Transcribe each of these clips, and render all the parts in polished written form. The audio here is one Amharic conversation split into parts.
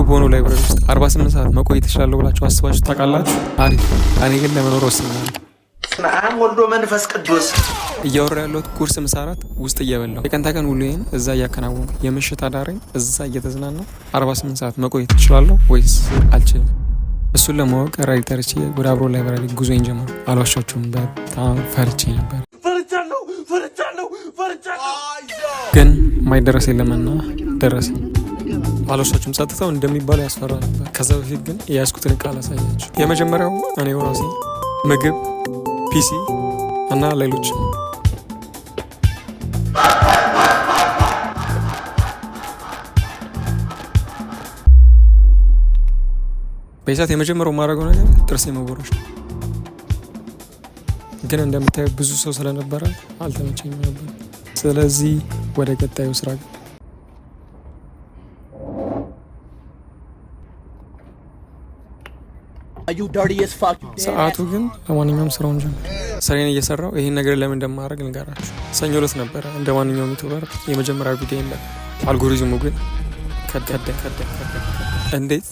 በሆነው ላይብረሪ ውስጥ 48 ሰዓት መቆየት እችላለሁ ብላችሁ አስባችሁ ታውቃላችሁ? አሪፍ። እኔ ግን ለመኖር ወስኛለሁ። አብ ወልዶ መንፈስ ቅዱስ እያወራ ያለሁት ቁርስ፣ ምሳ፣ እራት ውስጥ እየበላሁ የቀን ተቀን ውሎዬን እዛ እያከናወንኩ የምሽት አዳሬን እዛ እየተዝናናሁ 48 ሰዓት መቆየት እችላለሁ ወይስ አልችልም? እሱን ለማወቅ ራይድ ተርቼ ወደ አብሮ ላይብረሪ ጉዞዬን ጀመርኩ። አልዋሻችሁም፣ በጣም ፈርቼ ነበር። ግን ማይደረስ የለምና ደረሰ። አልዋሻችሁም፣ ጸጥታው እንደሚባለው ያስፈራ ነበር። ከዛ በፊት ግን የያዝኩትን ቃል አሳያችሁ። የመጀመሪያው እኔው ራሴ፣ ምግብ፣ ፒሲ እና ሌሎች። በሰዓት የመጀመሪያው ማድረገው ነገር ጥርሴ መቦረሽ ነው። ግን እንደምታየው ብዙ ሰው ስለነበረ አልተመቸኝም ነበር። ስለዚህ ወደ ቀጣዩ ስራ ሰዓቱ ግን ለማንኛውም ስራውን ጀመር። ስራዬን እየሰራው ይህን ነገር ለምን እንደማደርግ ልንገራችሁ። ሰኞ ዕለት ነበረ እንደ ማንኛውም ዩቱበር የመጀመሪያ ቪዲዮ የለም። አልጎሪዝሙ ግን ከደ እንዴት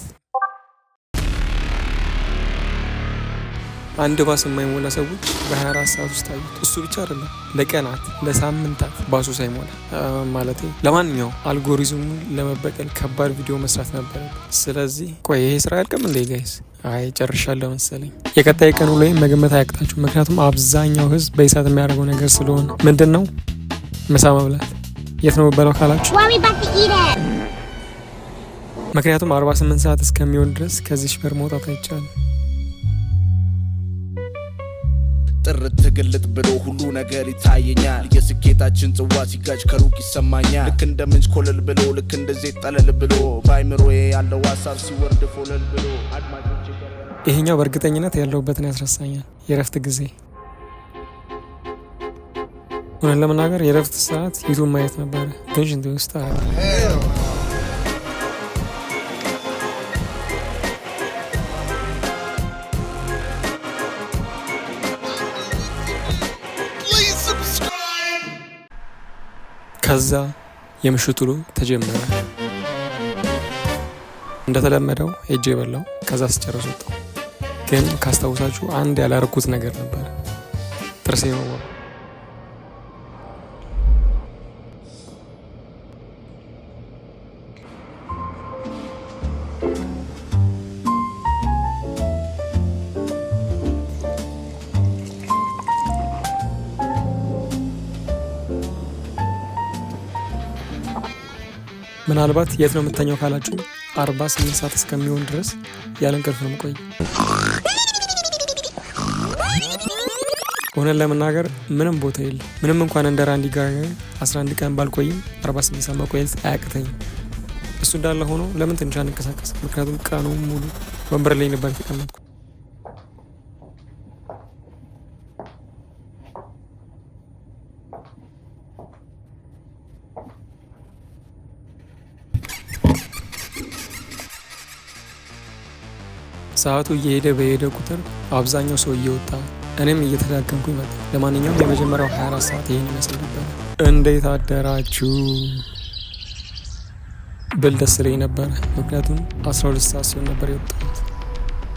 አንድ ባስ የማይሞላ ሰዎች በ24 ሰዓት ውስጥ አዩት። እሱ ብቻ አይደለም፣ ለቀናት ለሳምንታት ባሱ ሳይሞላ ማለት። ለማንኛውም አልጎሪዝሙን ለመበቀል ከባድ ቪዲዮ መስራት ነበረ። ስለዚህ ቆይ ይሄ ስራ ያልቅም እንዴ ጋይስ? አይ ጨርሻለሁ መሰለኝ። የቀጣይ ቀን ውሎዬ መገመት አያቅታችሁ፣ ምክንያቱም አብዛኛው ህዝብ በኢሳት የሚያደርገው ነገር ስለሆነ። ምንድን ነው? ምሳ መብላት። የት ነው የምበላው ካላችሁ፣ ምክንያቱም 48 ሰዓት እስከሚሆን ድረስ ከዚህ በር መውጣት አይቻልም። ጥርት ግልጥ ብሎ ሁሉ ነገር ይታየኛል። የስኬታችን ጽዋ ሲጋጭ ከሩቅ ይሰማኛል። ልክ እንደ ምንጭ ኮለል ብሎ፣ ልክ እንደ ዘይት ጠለል ብሎ፣ በአይምሮዬ ያለው ሀሳብ ሲወርድ ፎለል ብሎ። ይሄኛው በእርግጠኝነት ያለሁበትን ያስረሳኛል። የረፍት ጊዜ። እውነት ለመናገር የረፍት ሰዓት ዩቱብ ማየት ነበረ፣ ግን ሽንት ውስጥ ከዛ የምሽት ውሎ ተጀመረ። እንደተለመደው ሄጄ የበላው ከዛ ስጨርስ ወጣሁ። ግን ካስታውሳችሁ አንድ ያላረኩት ነገር ነበር፣ ጥርሴ መቦረሽ። ምናልባት የት ነው የምተኛው ካላችሁ 48 ሰዓት እስከሚሆን ድረስ ያለ እንቅልፍ ነው የምቆየው። ሆነን ለመናገር ምንም ቦታ የለም። ምንም እንኳን እንደ ራንዲ ጋር 11 ቀን ባልቆይም 48 ሰዓት መቆየት አያቅተኝም። እሱ እንዳለ ሆኖ ለምን ትንሽ አንቀሳቀስ? ምክንያቱም ቀኑን ሙሉ ወንበር ላይ ነበር የተቀመጥኩ። ሰዓቱ እየሄደ በሄደ ቁጥር አብዛኛው ሰው እየወጣ እኔም እየተዳከምኩ ይመጣ። ለማንኛውም የመጀመሪያው 24 ሰዓት ይሄን ይመስል ነበር። እንዴት አደራችሁ ብል ደስ ይለኝ ነበረ፣ ምክንያቱም 12 ሰዓት ሲሆን ነበር የወጣሁት።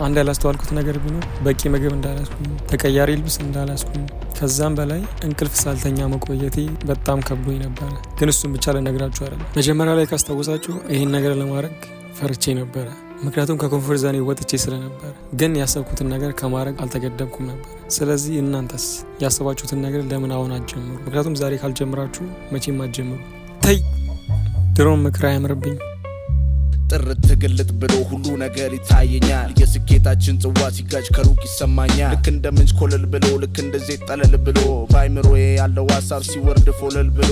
አንድ ያላስተዋልኩት ነገር ቢኖር በቂ ምግብ እንዳላስኩኝ፣ ተቀያሪ ልብስ እንዳላስኩኝ፣ ከዛም በላይ እንቅልፍ ሳልተኛ መቆየቴ በጣም ከብዶኝ ነበረ። ግን እሱም ብቻ ልነግራችሁ አይደለም። መጀመሪያ ላይ ካስታወሳችሁ ይህን ነገር ለማድረግ ፈርቼ ነበረ፣ ምክንያቱም ከኮንፎርት ዞኔ ወጥቼ ስለነበር። ግን ያሰብኩትን ነገር ከማድረግ አልተገደብኩም ነበር። ስለዚህ እናንተስ ያሰባችሁትን ነገር ለምን አሁን አትጀምሩ? ምክንያቱም ዛሬ ካልጀምራችሁ መቼም አትጀምሩ። ተይ ድሮም ምክር አያምርብኝ። ጥርት ግልጥ ብሎ ሁሉ ነገር ይታየኛል። የስኬታችን ጽዋ ሲጋጭ ከሩቅ ይሰማኛል። ልክ እንደ ምንጭ ኮለል ብሎ፣ ልክ እንደ ዘይት ጠለል ብሎ፣ በአይምሮዬ ያለው ሀሳብ ሲወርድ ፎለል ብሎ